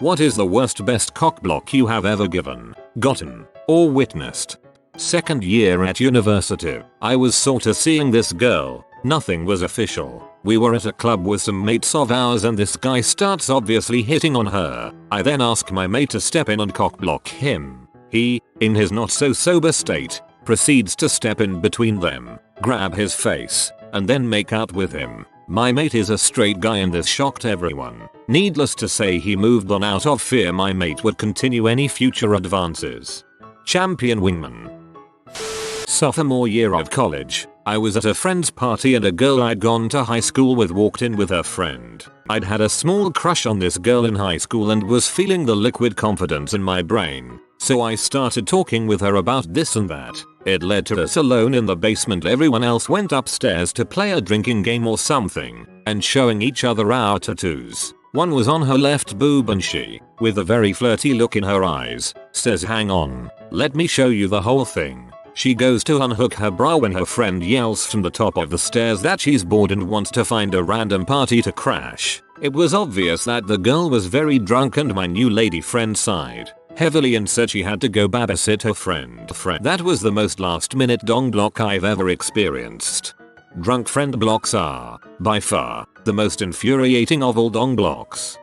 What is the worst best cockblock you have ever given, gotten, or witnessed? Second year at university, I was sorta seeing this girl. Nothing was official. We were at a club with some mates of ours and this guy starts obviously hitting on her. I then ask my mate to step in and cockblock him. He, in his not so sober state, proceeds to step in between them, grab his face, and then make out with him. My mate is a straight guy and this shocked everyone. Needless to say he moved on out of fear my mate would continue any future advances. Champion wingman. Sophomore year of college, I was at a friend's party and a girl I'd gone to high school with walked in with her friend. I'd had a small crush on this girl in high school and was feeling the liquid confidence in my brain. So I started talking with her about this and that. It led to us alone in the basement. Everyone else went upstairs to play a drinking game or something, and showing each other our tattoos. One was on her left boob and she, with a very flirty look in her eyes, says, "Hang on, let me show you the whole thing." She goes to unhook her bra when her friend yells from the top of the stairs that she's bored and wants to find a random party to crash. It was obvious that the girl was very drunk and my new lady friend sighed heavily and said she had to go babysit her friend. That was the most last minute dong block I've ever experienced. Drunk friend blocks are, by far, the most infuriating of all dong blocks.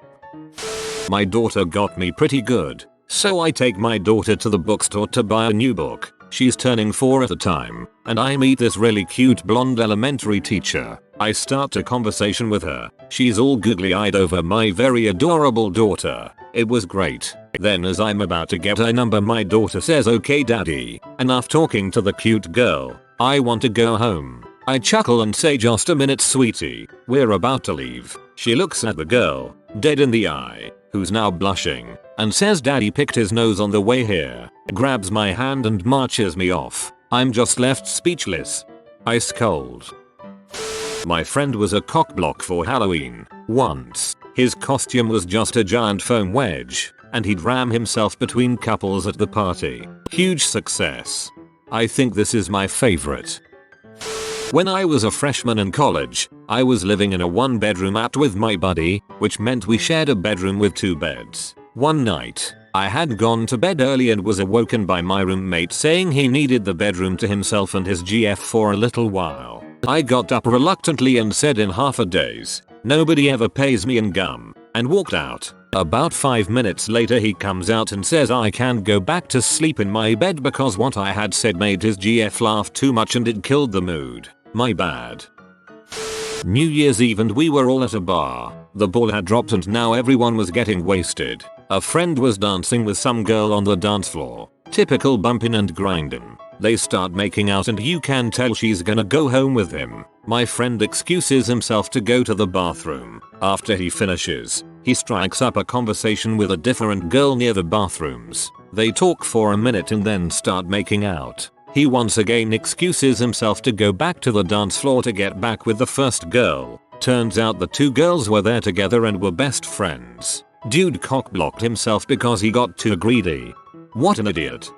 My daughter got me pretty good, so I take my daughter to the bookstore to buy a new book. She's turning 4 at the time, and I meet this really cute blonde elementary teacher. I start a conversation with her. She's all googly-eyed over my very adorable daughter. It was great. Then as I'm about to get her number my daughter says, "Okay daddy, enough talking to the cute girl. I want to go home." I chuckle and say, "Just a minute sweetie, we're about to leave." She looks at the girl, dead in the eye, who's now blushing, and says, "Daddy picked his nose on the way here," grabs my hand and marches me off. I'm just left speechless. Ice cold. My friend was a cockblock for Halloween once. His costume was just a giant foam wedge, and he'd ram himself between couples at the party. Huge success. I think this is my favorite. When I was a freshman in college, I was living in a 1-bedroom apt with my buddy, which meant we shared a bedroom with 2 beds. One night, I had gone to bed early and was awoken by my roommate saying he needed the bedroom to himself and his GF for a little while. I got up reluctantly and said in half a daze, "Nobody ever pays me in gum," and walked out. About 5 minutes later he comes out and says I can't go back to sleep in my bed because what I had said made his GF laugh too much and it killed the mood. My bad. New Year's Eve and we were all at a bar. The ball had dropped and now everyone was getting wasted. A friend was dancing with some girl on the dance floor. Typical bumping and grinding. They start making out and you can tell she's gonna go home with him. My friend excuses himself to go to the bathroom. After he finishes, he strikes up a conversation with a different girl near the bathrooms. They talk for a minute and then start making out. He once again excuses himself to go back to the dance floor to get back with the first girl. Turns out the 2 girls were there together and were best friends. Dude cockblocked himself because he got too greedy. What an idiot.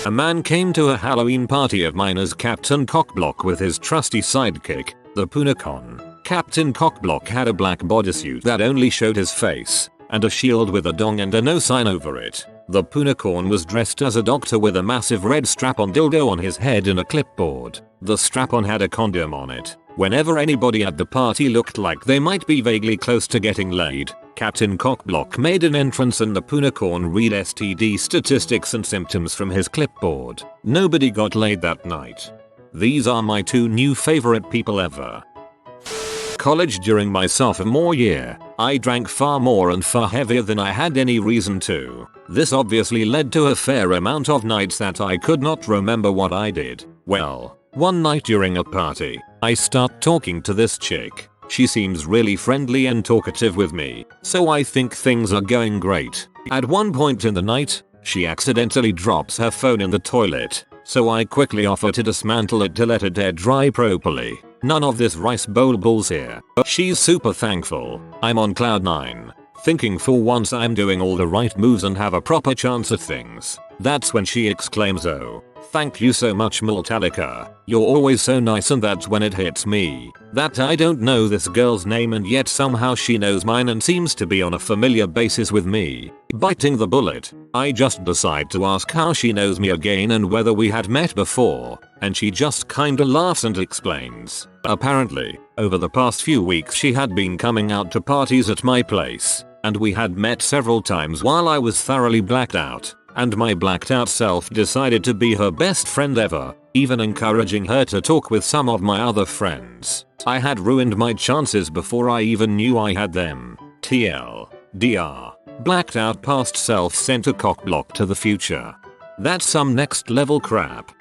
A man came to a Halloween party of mine as Captain Cockblock with his trusty sidekick, the punicorn. Captain Cockblock had a black bodysuit that only showed his face, and a shield with a dong and a no sign over it. The punicorn was dressed as a doctor with a massive red strap-on dildo on his head and a clipboard. The strap-on had a condom on it. Whenever anybody at the party looked like they might be vaguely close to getting laid, Captain Cockblock made an entrance and the punicorn read STD statistics and symptoms from his clipboard. Nobody got laid that night. These are my 2 new favorite people ever. College. During my sophomore year, I drank far more and far heavier than I had any reason to. This obviously led to a fair amount of nights that I could not remember what I did. Well, one night during a party, I start talking to this chick. She seems really friendly and talkative with me, so I think things are going great. At one point in the night, she accidentally drops her phone in the toilet, so I quickly offer to dismantle it to let it air dry properly. None of this rice bowl balls here. She's super thankful. I'm on cloud 9. Thinking for once I'm doing all the right moves and have a proper chance at things. That's when she exclaims, "Oh, thank you so much, Multalica. You're always so nice," and that's when it hits me that I don't know this girl's name and yet somehow she knows mine and seems to be on a familiar basis with me. Biting the bullet, I just decide to ask how she knows me again and whether we had met before, and she just kinda laughs and explains. Apparently, over the past few weeks she had been coming out to parties at my place, and we had met several times while I was thoroughly blacked out. And my blacked out self decided to be her best friend ever, even encouraging her to talk with some of my other friends. I had ruined my chances before I even knew I had them. TLDR. Blacked out past self sent a cockblock to the future. That's some next level crap.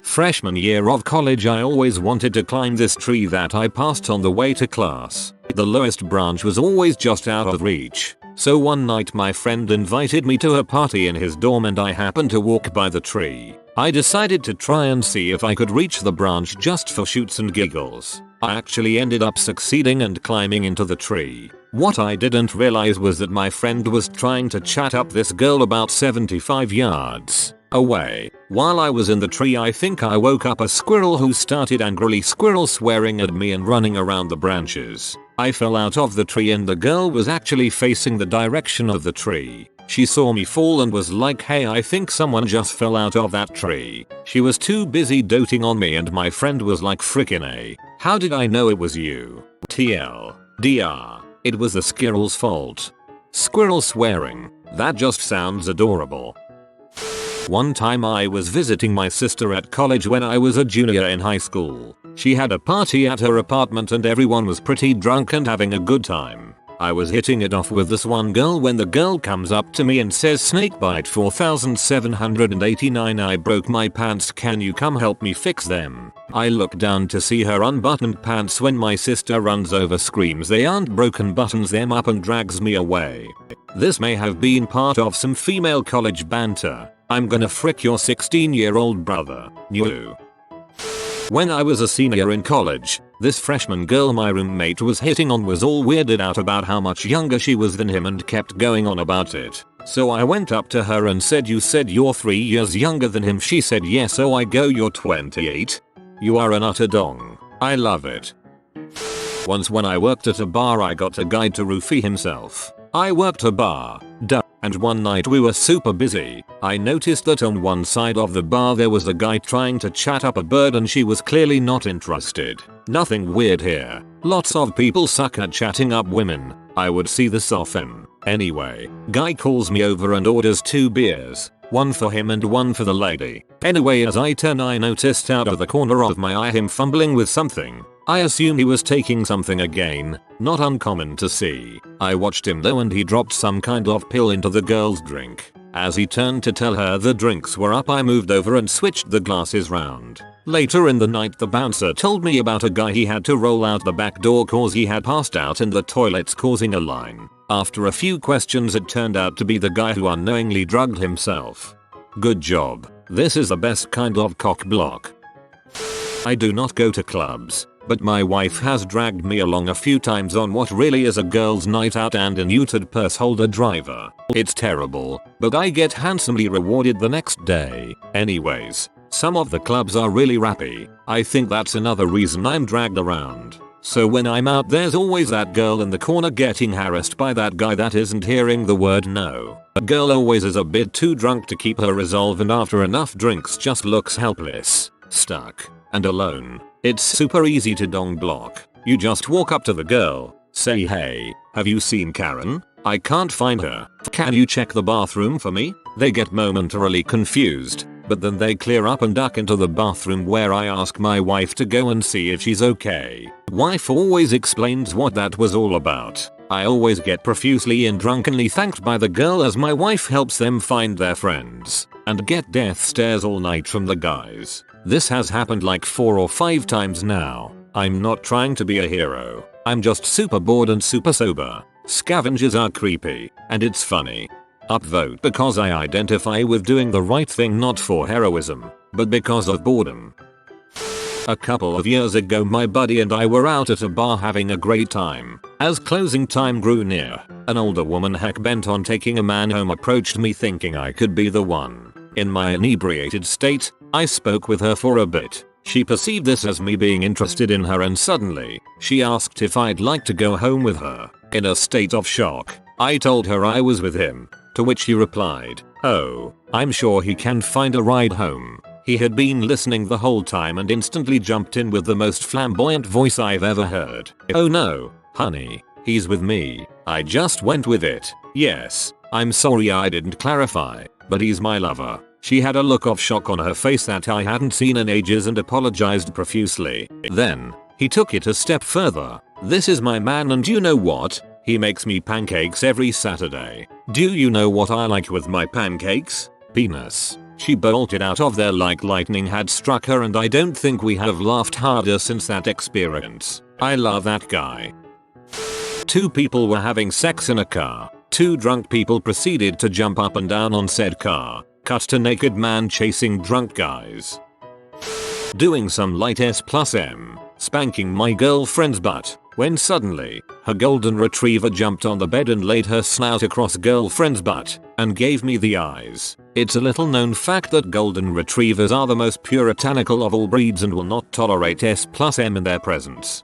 Freshman year of college, I always wanted to climb this tree that I passed on the way to class. The lowest branch was always just out of reach. So one night my friend invited me to a party in his dorm and I happened to walk by the tree. I decided to try and see if I could reach the branch just for shoots and giggles. I actually ended up succeeding and climbing into the tree. What I didn't realize was that my friend was trying to chat up this girl about 75 yards away. While I was in the tree, I think I woke up a squirrel who started angrily squirrel swearing at me and running around the branches. I fell out of the tree and the girl was actually facing the direction of the tree. She saw me fall and was like, "Hey, I think someone just fell out of that tree." She was too busy doting on me and my friend was like, "Frickin' A. How did I know it was you?" TLDR. It was the squirrel's fault. Squirrel swearing. That just sounds adorable. One time I was visiting my sister at college when I was a junior in high school. She had a party at her apartment and everyone was pretty drunk and having a good time. I was hitting it off with this one girl when the girl comes up to me and says, "Snakebite 4789, I broke my pants, can you come help me fix them?" I look down to see her unbuttoned pants when my sister runs over, screams they aren't broken, buttons them up and drags me away. This may have been part of some female college banter. "I'm gonna frick your 16-year-old brother. New." When I was a senior in college, this freshman girl my roommate was hitting on was all weirded out about how much younger she was than him and kept going on about it. So I went up to her and said, "You said you're 3 years younger than him." She said, "Yes." So I go, "You're 28? You are an utter dong. I love it." Once when I worked at a bar, I got a guy to roofie himself. I worked a bar. Duh. And one night we were super busy. I noticed that on one side of the bar there was a guy trying to chat up a bird and she was clearly not interested. Nothing weird here. Lots of people suck at chatting up women. I would see this often. Anyway, guy calls me over and orders 2 beers. One for him and one for the lady. Anyway, as I turn, I noticed out of the corner of my eye him fumbling with something. I assume he was taking something again, not uncommon to see. I watched him though and he dropped some kind of pill into the girl's drink. As he turned to tell her the drinks were up, I moved over and switched the glasses round. Later in the night, the bouncer told me about a guy he had to roll out the back door cause he had passed out in the toilets, causing a line. After a few questions, it turned out to be the guy who unknowingly drugged himself. Good job. This is the best kind of cockblock. I do not go to clubs, but my wife has dragged me along a few times on what really is a girls' night out and a neutered purse holder driver. It's terrible, but I get handsomely rewarded the next day. Anyways, some of the clubs are really rappy. I think that's another reason I'm dragged around. So when I'm out, there's always that girl in the corner getting harassed by that guy that isn't hearing the word no. A girl always is a bit too drunk to keep her resolve and after enough drinks just looks helpless, stuck, and alone. It's super easy to dong block. You just walk up to the girl, say, "Hey, have you seen Karen? I can't find her. Can you check the bathroom for me?" They get momentarily confused, but then they clear up and duck into the bathroom where I ask my wife to go and see if she's okay. Wife always explains what that was all about. I always get profusely and drunkenly thanked by the girl as my wife helps them find their friends, and get death stares all night from the guys. This has happened like 4 or 5 times now. I'm not trying to be a hero. I'm just super bored and super sober. Scavengers are creepy, and it's funny. Upvote because I identify with doing the right thing, not for heroism, but because of boredom. A couple of years ago my buddy and I were out at a bar having a great time. As closing time grew near, an older woman heck bent on taking a man home approached me thinking I could be the one. In my inebriated state, I spoke with her for a bit. She perceived this as me being interested in her and suddenly, she asked if I'd like to go home with her. In a state of shock, I told her I was with him, to which she replied, "Oh, I'm sure he can find a ride home." He had been listening the whole time and instantly jumped in with the most flamboyant voice I've ever heard. "Oh no, honey, he's with me. I just went with it. Yes, I'm sorry I didn't clarify, but he's my lover." She had a look of shock on her face that I hadn't seen in ages and apologized profusely. Then, he took it a step further. "This is my man and you know what? He makes me pancakes every Saturday. Do you know what I like with my pancakes? Penis." She bolted out of there like lightning had struck her and I don't think we have laughed harder since that experience. I love that guy. 2 people were having sex in a car. 2 drunk people proceeded to jump up and down on said car. Cut to naked man chasing drunk guys. Doing some light S+M, spanking my girlfriend's butt, when suddenly, her golden retriever jumped on the bed and laid her snout across girlfriend's butt, and gave me the eyes. It's a little known fact that golden retrievers are the most puritanical of all breeds and will not tolerate S+M in their presence.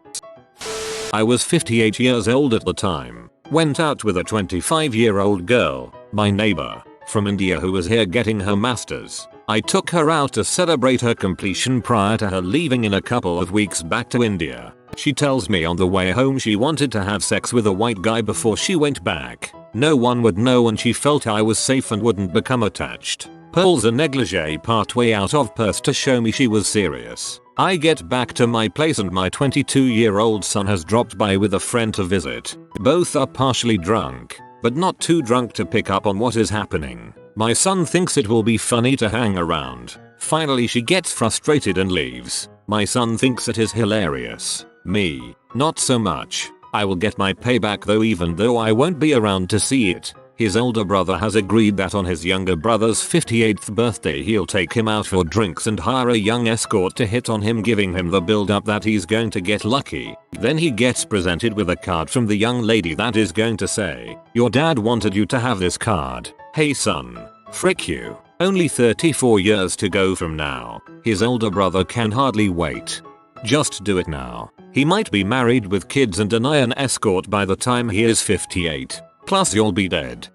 I was 58 years old at the time, went out with a 25-year-old girl, my neighbor, from India who was here getting her masters. I took her out to celebrate her completion prior to her leaving in a couple of weeks back to India. She tells me on the way home she wanted to have sex with a white guy before she went back. No one would know and she felt I was safe and wouldn't become attached. Pulls a negligee partway out of purse to show me she was serious. I get back to my place and my 22-year-old son has dropped by with a friend to visit. Both are partially drunk, but not too drunk to pick up on what is happening. My son thinks it will be funny to hang around. Finally she gets frustrated and leaves. My son thinks it is hilarious. Me, not so much. I will get my payback though even though I won't be around to see it. His older brother has agreed that on his younger brother's 58th birthday he'll take him out for drinks and hire a young escort to hit on him, giving him the build up that he's going to get lucky. Then he gets presented with a card from the young lady that is going to say, "Your dad wanted you to have this card. Hey son, frick you. Only 34 years to go from now." His older brother can hardly wait. Just do it now. He might be married with kids and deny an escort by the time he is 58. Plus you'll be dead.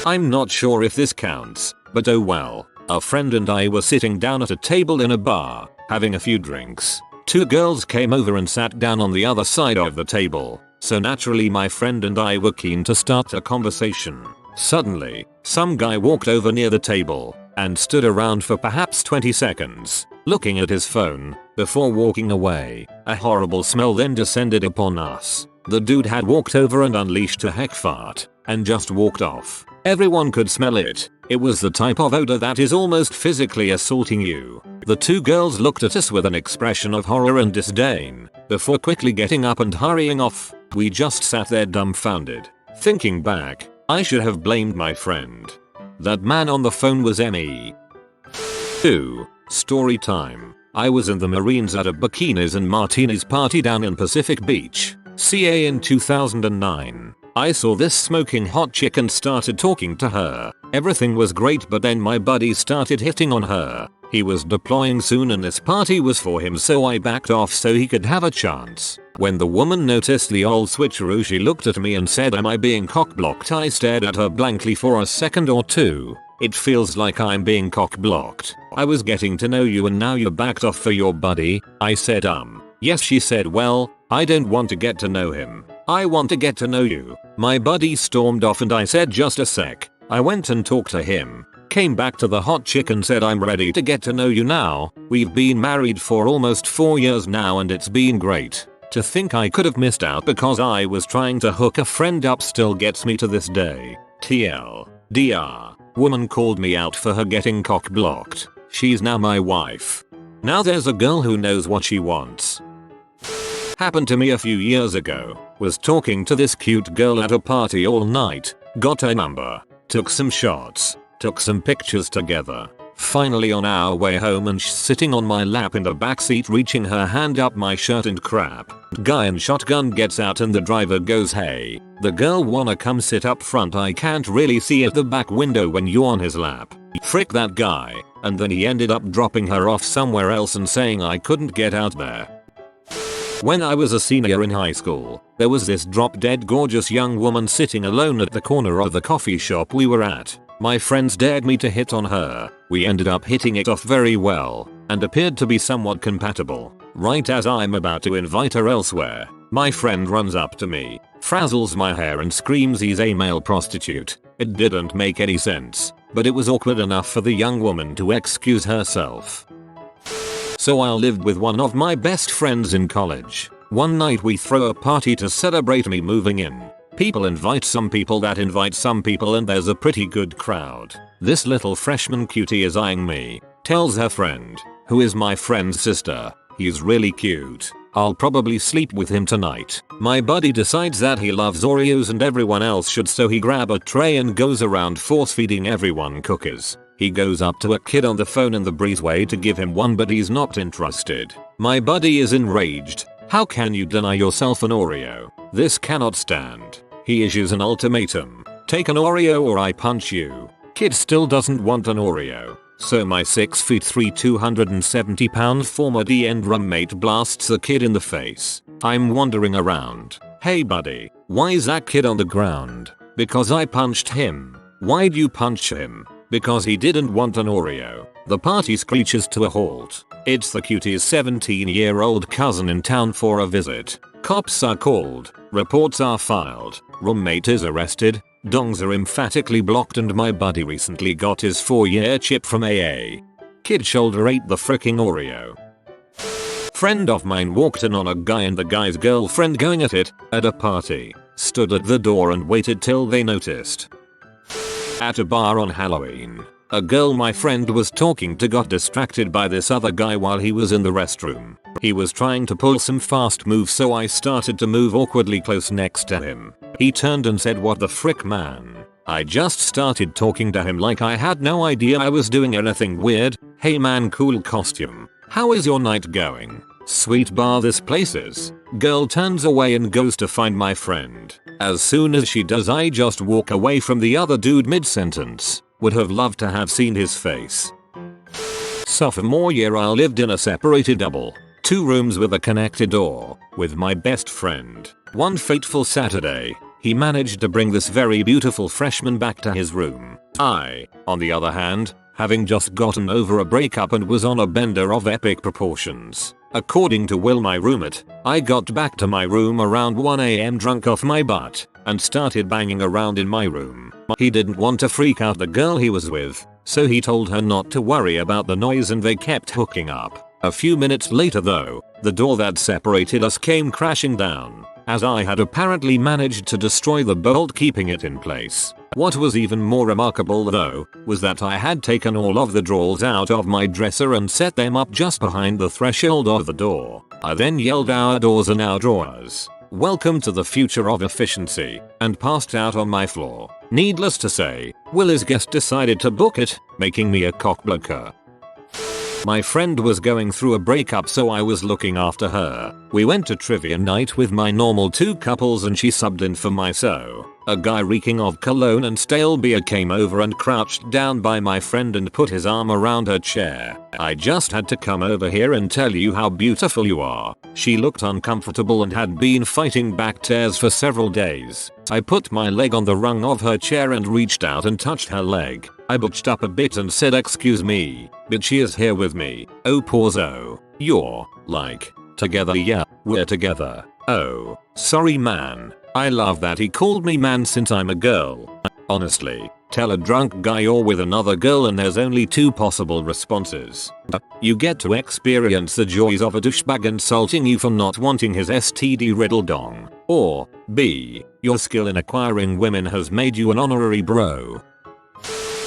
I'm not sure if this counts, but oh well. A friend and I were sitting down at a table in a bar, having a few drinks. 2 girls came over and sat down on the other side of the table, so naturally my friend and I were keen to start a conversation. Suddenly, some guy walked over near the table, and stood around for perhaps 20 seconds, looking at his phone, before walking away. A horrible smell then descended upon us. The dude had walked over and unleashed a heck fart, and just walked off. Everyone could smell it. It was the type of odor that is almost physically assaulting you. The 2 girls looked at us with an expression of horror and disdain, before quickly getting up and hurrying off. We just sat there dumbfounded. Thinking back, I should have blamed my friend. That man on the phone was me. 2. Story time. I was in the Marines at a bikinis and martinis party down in Pacific Beach, CA in 2009. I saw this smoking hot chick and started talking to her. Everything was great, but then my buddy started hitting on her. He was deploying soon and this party was for him, so I backed off so he could have a chance. When the woman noticed the old switcheroo, she looked at me and said, "Am I being cockblocked?" I stared at her blankly for a second or two. It feels like I'm being cockblocked. "I was getting to know you and now you backed off for your buddy." I said yes. She said, "Well, I don't want to get to know him. I want to get to know you." My buddy stormed off and I said, "Just a sec." I went and talked to him. Came back to the hot chick and said, "I'm ready to get to know you now. We've been married for almost 4 years now and it's been great. To think I could have missed out because I was trying to hook a friend up still gets me to this day. TLDR. Woman called me out for her getting cock-blocked. She's now my wife. Now there's a girl who knows what she wants." Happened to me a few years ago. Was talking to this cute girl at a party all night. Got her number. Took some shots. Took some pictures together. Finally on our way home and she's sitting on my lap in the backseat reaching her hand up my shirt and crap. Guy in shotgun gets out and the driver goes, hey, the girl wanna come sit up front, I can't really see at the back window when you're on his lap. Frick that guy. And then he ended up dropping her off somewhere else and saying I couldn't get out there. When I was a senior in high school, there was this drop dead gorgeous young woman sitting alone at the corner of the coffee shop we were at. My friends dared me to hit on her. We ended up hitting it off very well and appeared to be somewhat compatible. Right as I'm about to invite her elsewhere, my friend runs up to me, frazzles my hair and screams he's a male prostitute. It didn't make any sense, but it was awkward enough for the young woman to excuse herself. So I lived with one of my best friends in college. One night we throw a party to celebrate me moving in. People invite some people that invite some people and there's a pretty good crowd. This little freshman cutie is eyeing me, tells her friend, who is my friend's sister, he's really cute. I'll probably sleep with him tonight. My buddy decides that he loves Oreos and everyone else should, so he grabs a tray and goes around force feeding everyone cookies. He goes up to a kid on the phone in the breezeway to give him one but he's not interested. My buddy is enraged. How can you deny yourself an Oreo? This cannot stand. He issues an ultimatum. Take an Oreo or I punch you. Kid still doesn't want an Oreo. So my 6'3" 270 pound former D-end roommate blasts the kid in the face. I'm wandering around. Hey buddy, why is that kid on the ground? Because I punched him. Why'd you punch him? Because he didn't want an Oreo. The party screeches to a halt. It's the cutie's 17-year-old cousin in town for a visit. Cops are called. Reports are filed. Roommate is arrested. Dongs are emphatically blocked and my buddy recently got his 4-year chip from AA. Kid shoulder ate the fricking Oreo. Friend of mine walked in on a guy and the guy's girlfriend going at it at a party. Stood at the door and waited till they noticed. At a bar on Halloween, a girl my friend was talking to got distracted by this other guy while he was in the restroom. He was trying to pull some fast moves, so I started to move awkwardly close next to him. He turned and said, "What the frick, man?" I just started talking to him like I had no idea I was doing anything weird. "Hey man, cool costume. How is your night going? Sweet bar this place is." Girl turns away and goes to find my friend. As soon as she does, I just walk away from the other dude mid-sentence. Would have loved to have seen his face. Sophomore year, I lived in a separated double, 2 rooms with a connected door, with my best friend. One fateful Saturday, he managed to bring this very beautiful freshman back to his room. I, on the other hand, having just gotten over a breakup and was on a bender of epic proportions. According to Will, my roommate, I got back to my room around 1 AM drunk off my butt and started banging around in my room. He didn't want to freak out the girl he was with, so he told her not to worry about the noise and they kept hooking up. A few minutes later though, the door that separated us came crashing down, as I had apparently managed to destroy the bolt keeping it in place. What was even more remarkable though, was that I had taken all of the drawers out of my dresser and set them up just behind the threshold of the door. I then yelled, "Our doors are now drawers. Welcome to the future of efficiency," and passed out on my floor. Needless to say, Will's guest decided to book it, making me a cockblocker. My friend was going through a breakup, so I was looking after her. We went to trivia night with my normal 2 couples and she subbed in for my so. A guy reeking of cologne and stale beer came over and crouched down by my friend and put his arm around her chair. "I just had to come over here and tell you how beautiful you are." She looked uncomfortable and had been fighting back tears for several days. I put my leg on the rung of her chair and reached out and touched her leg. I butched up a bit and said, "Excuse me, but she is here with me." "Oh Porzo, you're, like, together?" "Yeah, we're together." "Oh, sorry man. I love that he called me man since I'm a girl." Honestly, tell a drunk guy you're with another girl and there's only 2 possible responses. You get to experience the joys of a douchebag insulting you for not wanting his STD riddle dong. Or, B, your skill in acquiring women has made you an honorary bro.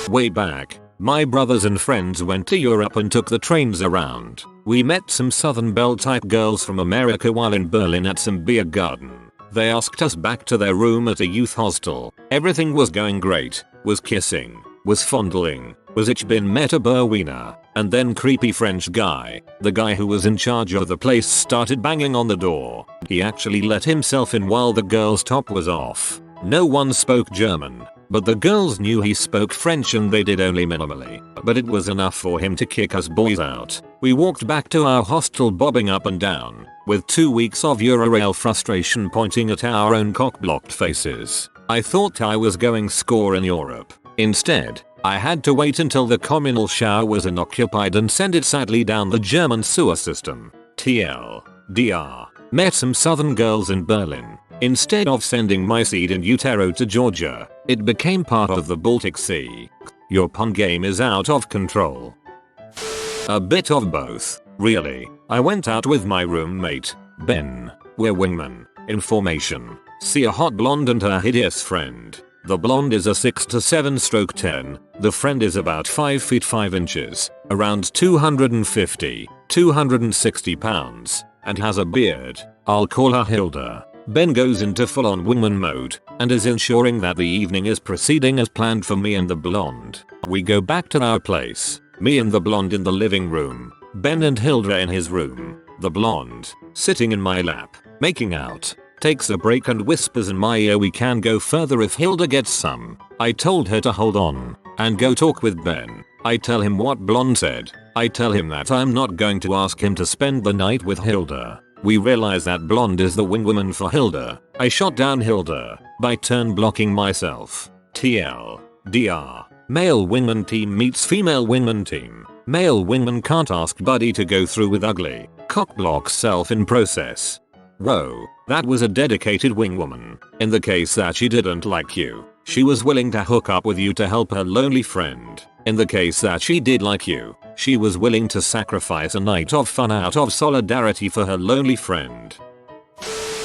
Way back, my brothers and friends went to Europe and took the trains around. We met some Southern Belle type girls from America while in Berlin at some beer garden. They asked us back to their room at a youth hostel. Everything was going great, was kissing, was fondling, Was ich bin met a Berwiener, and then creepy French guy, the guy who was in charge of the place, started banging on the door. He actually let himself in while the girl's top was off. No one spoke German, but the girls knew he spoke French and they did only minimally, but it was enough for him to kick us boys out. We walked back to our hostel bobbing up and down, with 2 weeks of Eurorail frustration pointing at our own cock-blocked faces. I thought I was going score in Europe. Instead, I had to wait until the communal shower was unoccupied and send it sadly down the German sewer system. TLDR. Met some southern girls in Berlin. Instead of sending my seed in utero to Georgia, it became part of the Baltic Sea. Your pun game is out of control. A bit of both, really. I went out with my roommate, Ben. We're wingmen. Information. See a hot blonde and her hideous friend. The blonde is a 6 to 7 stroke 10, the friend is about 5 feet 5 inches, around 250, 260 pounds, and has a beard. I'll call her Hilda. Ben goes into full-on wingman mode, and is ensuring that the evening is proceeding as planned for me and the blonde. We go back to our place, me and the blonde in the living room, Ben and Hilda in his room, the blonde, sitting in my lap, making out. Takes a break and whispers in my ear we can go further if Hilda gets some. I told her to hold on and go talk with Ben. I tell him what blonde said. I tell him that I'm not going to ask him to spend the night with Hilda. We realize that blonde is the wingwoman for Hilda. I shot down Hilda by turn blocking myself. TLDR. Male wingman team meets female wingman team. Male wingman can't ask buddy to go through with ugly cockblock self in process. Whoa, that was a dedicated wingwoman. In the case that she didn't like you, she was willing to hook up with you to help her lonely friend. In the case that she did like you, she was willing to sacrifice a night of fun out of solidarity for her lonely friend.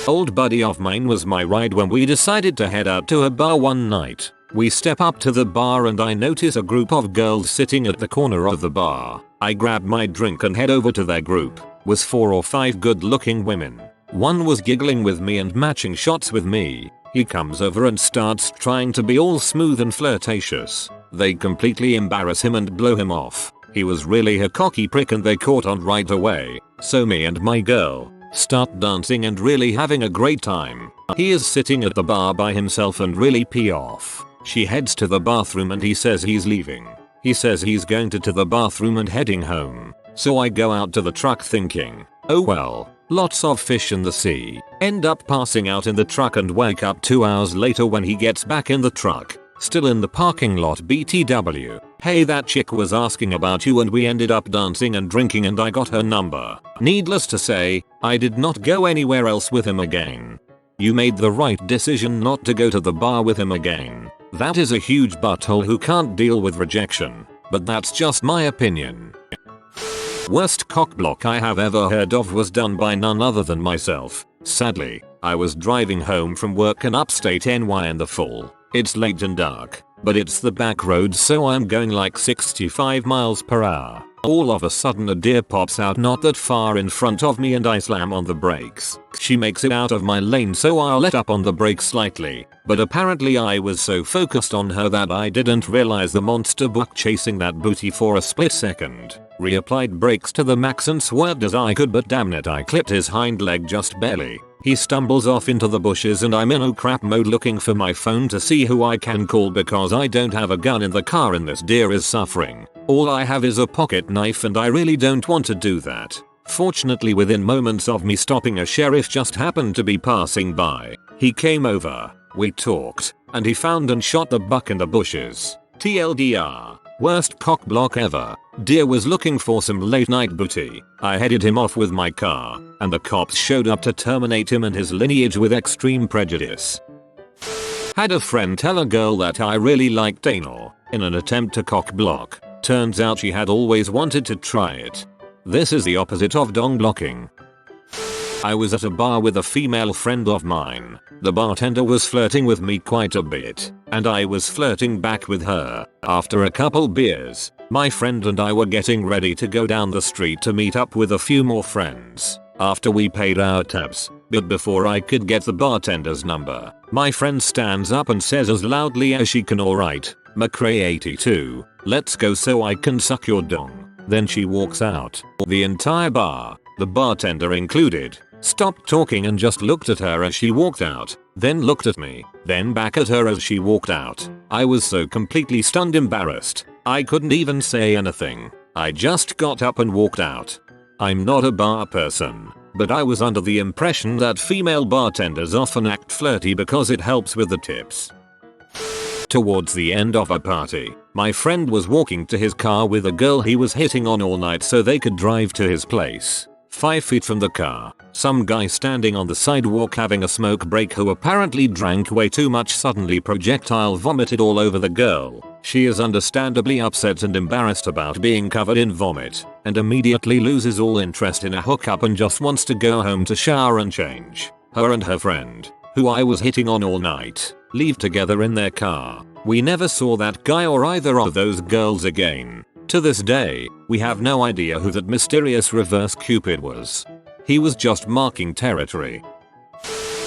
Old buddy of mine was my ride when we decided to head out to a bar one night. We step up to the bar and I notice a group of girls sitting at the corner of the bar. I grab my drink and head over to their group. Was 4 or 5 good looking women. One was giggling with me and matching shots with me. He comes over and starts trying to be all smooth and flirtatious. They completely embarrass him and blow him off. He was really a cocky prick and they caught on right away. So me and my girl start dancing and really having a great time. He is sitting at the bar by himself and really pee off. She heads to the bathroom and he says he's leaving. He says he's going to the bathroom and heading home. So I go out to the truck thinking, oh well. Lots of fish in the sea. End up passing out in the truck and wake up 2 hours later when he gets back in the truck. Still in the parking lot BTW. Hey, that chick was asking about you and we ended up dancing and drinking and I got her number. Needless to say, I did not go anywhere else with him again. You made the right decision not to go to the bar with him again. That is a huge butthole who can't deal with rejection. But that's just my opinion. Worst cockblock I have ever heard of was done by none other than myself. Sadly, I was driving home from work in upstate NY in the fall. It's late and dark, but it's the back roads so I'm going like 65 miles per hour. All of a sudden a deer pops out not that far in front of me and I slam on the brakes. She makes it out of my lane so I'll let up on the brakes slightly, but apparently I was so focused on her that I didn't realize the monster buck chasing that booty for a split second. Reapplied brakes to the max and swerved as I could, but damn it I clipped his hind leg just barely. He stumbles off into the bushes and I'm in oh crap mode looking for my phone to see who I can call because I don't have a gun in the car and this deer is suffering. All I have is a pocket knife and I really don't want to do that. Fortunately within moments of me stopping a sheriff just happened to be passing by. He came over, we talked, and he found and shot the buck in the bushes. TLDR. Worst cockblock ever. Deer was looking for some late night booty. I headed him off with my car, and the cops showed up to terminate him and his lineage with extreme prejudice. Had a friend tell a girl that I really liked anal, in an attempt to cockblock. Turns out she had always wanted to try it. This is the opposite of dong blocking. I was at a bar with a female friend of mine. The bartender was flirting with me quite a bit, and I was flirting back with her. After a couple beers, my friend and I were getting ready to go down the street to meet up with a few more friends. After we paid our tabs, but before I could get the bartender's number, my friend stands up and says as loudly as she can, "Alright, McRae 82, Let's go so I can suck your dong. Then she walks out. The entire bar, the bartender included, stopped talking and just looked at her as she walked out, then looked at me, then back at her as she walked out. I was so completely stunned, embarrassed. I couldn't even say anything. I just got up and walked out. I'm not a bar person, but I was under the impression that female bartenders often act flirty because it helps with the tips. Towards the end of a party, my friend was walking to his car with a girl he was hitting on all night so they could drive to his place. 5 feet from the car, some guy standing on the sidewalk having a smoke break who apparently drank way too much suddenly projectile vomited all over the girl. She is understandably upset and embarrassed about being covered in vomit, and immediately loses all interest in a hookup and just wants to go home to shower and change. Her and her friend, who I was hitting on all night, leave together in their car. We never saw that guy or either of those girls again. To this day, we have no idea who that mysterious reverse Cupid was. He was just marking territory.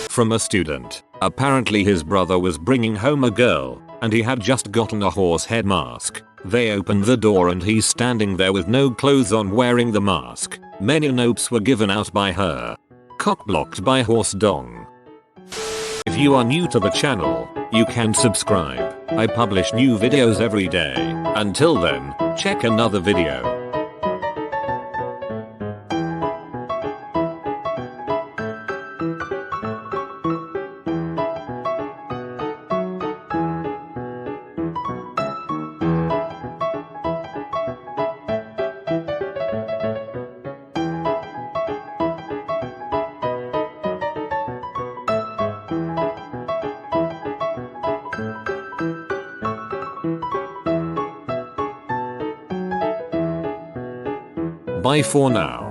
From a student, apparently his brother was bringing home a girl, and he had just gotten a horse head mask. They opened the door and he's standing there with no clothes on wearing the mask. Many nopes were given out by her. Cockblocked by horse dong. If you are new to the channel, you can subscribe. I publish new videos every day. Until then, check another video. Bye for now.